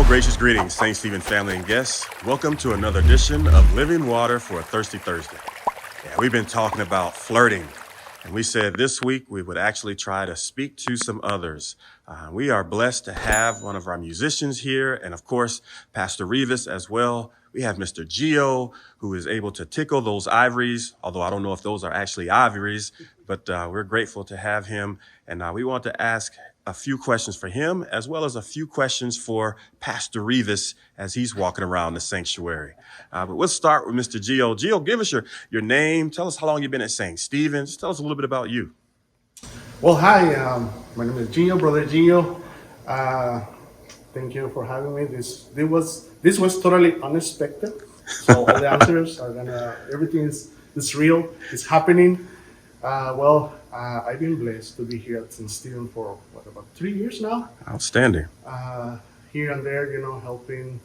gracious greetings, St. Stephen family and guests. Welcome to another edition of Living Water for a Thirsty Thursday. Yeah, we've been talking about flirting, and we said this week we would actually try to speak to some others. We are blessed to have one of our musicians here, and of course, Pastor Rivas as well. We have Mr. Gio, who is able to tickle those ivories, although I don't know if those are actually ivories, but we're grateful to have him. And we want to ask a few questions for him, as well as a few questions for Pastor Rivas as he's walking around the sanctuary. But we'll start with Mr. Gio. Gio, give us your name. Tell us how long you've been at St. Stephen's. Tell us a little bit about you. Well, hi. My name is Gio, Brother Gio. Thank you for having me. This was totally unexpected. So all the answers are everything is real. It's happening. I've been blessed to be here at St. Stephen for about 3 years now. Outstanding. Here and there, helping,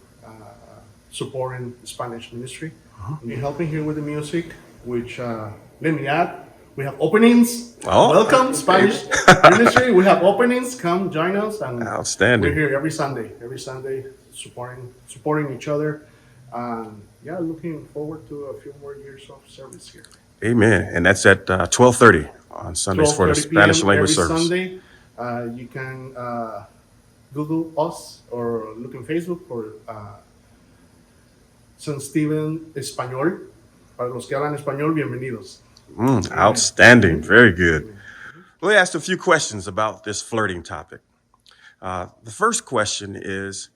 supporting the Spanish ministry, and helping here with the music. Which let me add, we have openings. Oh, welcome Spanish ministry. We have openings. Come join us. And outstanding. We're here every Sunday, supporting each other. Looking forward to a few more years of service here. Amen. And that's at 12:30 on Sundays for the Spanish language every service. Sunday. You can Google us or look in Facebook for St. Stephen Español. Para los que hablan español, bienvenidos. Outstanding. Very good. Well, we asked a few questions about this flirting topic. The first question is,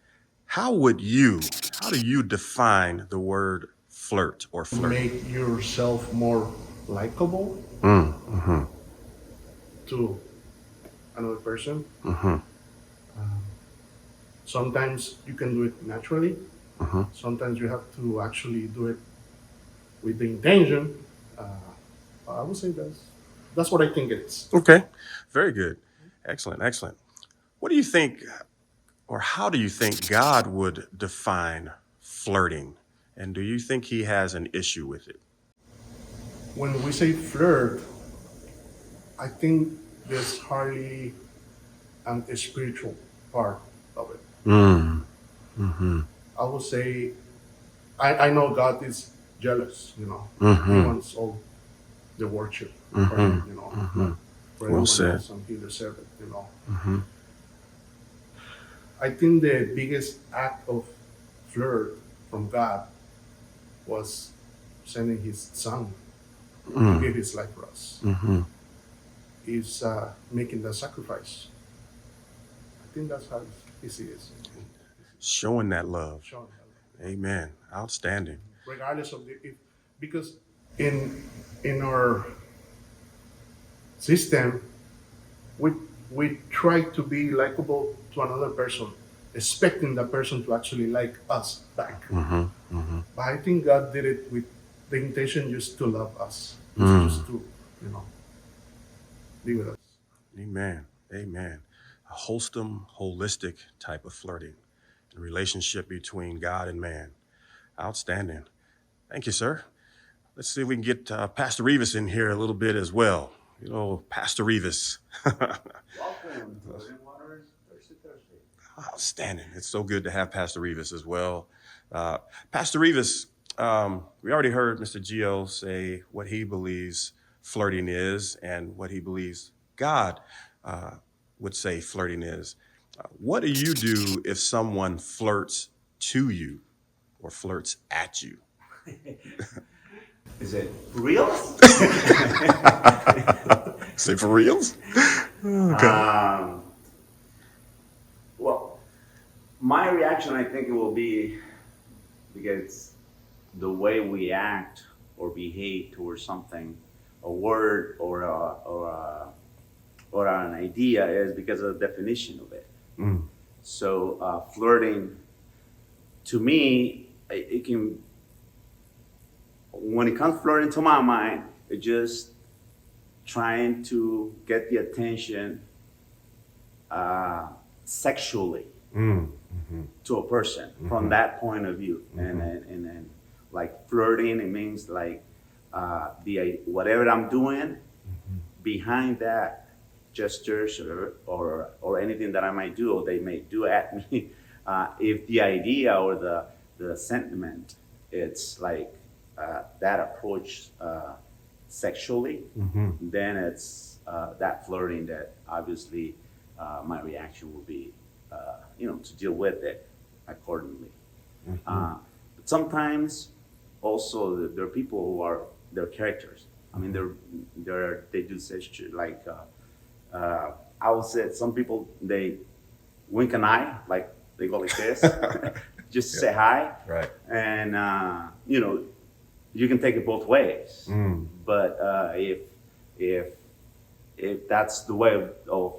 how do you define the word flirt or flirt? Make yourself more likable to another person. Sometimes you can do it naturally. Sometimes you have to actually do it with the intention. I would say that's what I think it is. Okay. Very good. Excellent. What do you think, or how do you think God would define flirting? And do you think he has an issue with it? When we say flirt, I think there's hardly a spiritual part of it. I would say, I know God is jealous, He wants all the worship for him, for Well said. else, and he deserves it, I think the biggest act of flirt from God was sending his son to give his life for us. He's making the sacrifice. I think that's how he sees it. Showing that love. Showing that love. Amen. Outstanding. Regardless of because in our system, we try to be likable to another person, expecting that person to actually like us back. But I think God did it with the intention just to love us, just to, be with us. Amen. A wholesome, holistic type of flirting, the relationship between God and man. Outstanding. Thank you, sir. Let's see if we can get Pastor Rivas in here a little bit as well. Pastor Rivas. Welcome to Living Water Thirsty Thursday. Outstanding. It's so good to have Pastor Rivas as well. Pastor Rivas, we already heard Mr. Gio say what he believes flirting is and what he believes God would say flirting is. What do you do if someone flirts to you or flirts at you? Is it real? Say for reals? Okay. Well, my reaction, I think it will be because the way we act or behave towards something, a word or an idea, is because of the definition of it. So flirting, to me, it can. When it comes flirting to my mind, it's just trying to get the attention sexually to a person from that point of view. And then like flirting, it means like whatever I'm doing behind that gestures or anything that I might do or they may do at me, if the idea or the sentiment, it's like that approach sexually, then it's that flirting that obviously my reaction will be, to deal with it accordingly. But sometimes also there are people who are, they're characters. I mean, they do such like, I would say some people, they wink an eye, like they go like this, just say hi. Right. And, you can take it both ways. But if that's the way of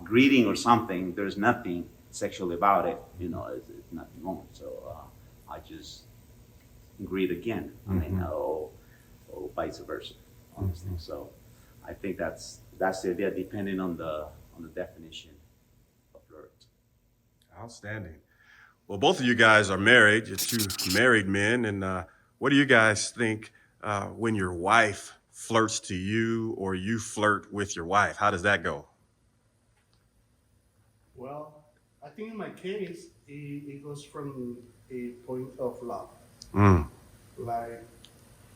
greeting or something, there's nothing sexual about it, it's nothing wrong. So I just greet again. I mean, or vice versa, honestly. So I think that's the idea, depending on the definition of flirt. Outstanding. Well, both of you guys are married. You're two married men. And what do you guys think when your wife flirts to you or you flirt with your wife? How does that go? Well, I think in my case, it goes from a point of love. Like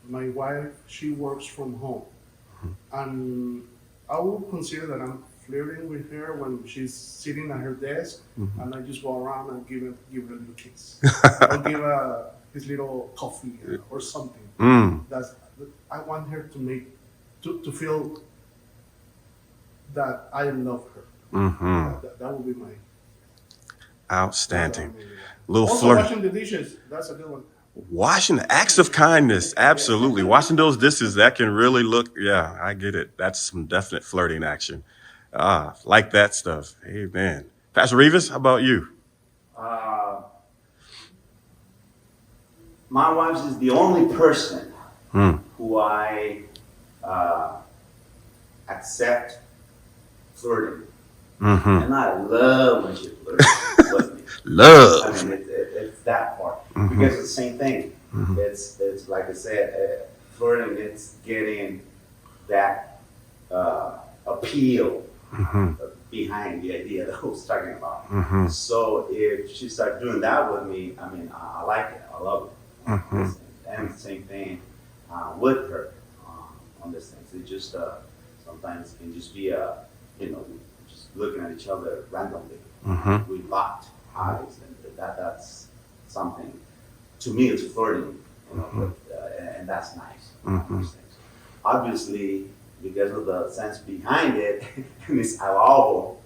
my wife, she works from home. And I would consider that I'm flirting with her when she's sitting at her desk, and I just go around and give her a little kiss. I'll give her his little coffee or something. I want her to feel that I love her. That would be my Outstanding. Little also flirt. washing the dishes. That's a good one. Washing, acts of kindness. Absolutely. Washing those dishes, that can really look, yeah, I get it. That's some definite flirting action. Like that stuff. Amen. Pastor Rivas, how about you? My wife is the only person who I accept flirting. And I love when she flirts with me. Love. I mean, it's that part. Because it's the same thing. It's like I said, flirting, it's getting that appeal behind the idea that I was talking about. So if she starts doing that with me, I mean, I like it. I love it. And the same thing with her on this thing. So it just sometimes it can just be just looking at each other randomly. We locked eyes, and that's something. To me, it's flirting, and that's nice. These things. Obviously, because of the sense behind it, and it's allowable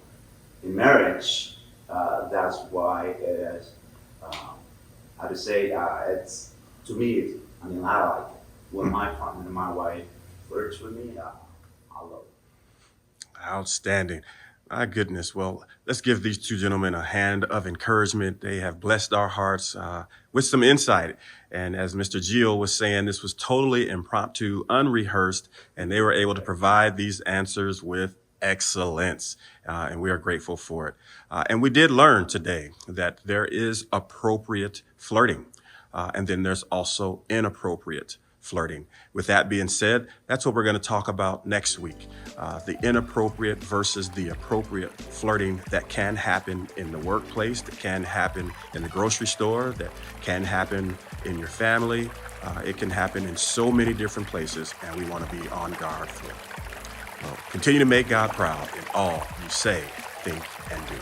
in marriage. That's why it is. How to say? It's to me. I mean, I like it when my partner and my wife flirts with me. I love it. Outstanding. My goodness. Well, let's give these two gentlemen a hand of encouragement. They have blessed our hearts with some insight. And as Mr. Gio was saying, this was totally impromptu, unrehearsed, and they were able to provide these answers with excellence. And we are grateful for it. And we did learn today that there is appropriate flirting. And then there's also inappropriate flirting. With that being said, that's what we're going to talk about next week. The inappropriate versus the appropriate flirting that can happen in the workplace, that can happen in the grocery store, that can happen in your family. It can happen in so many different places, and we want to be on guard for it. Well, continue to make God proud in all you say, think, and do.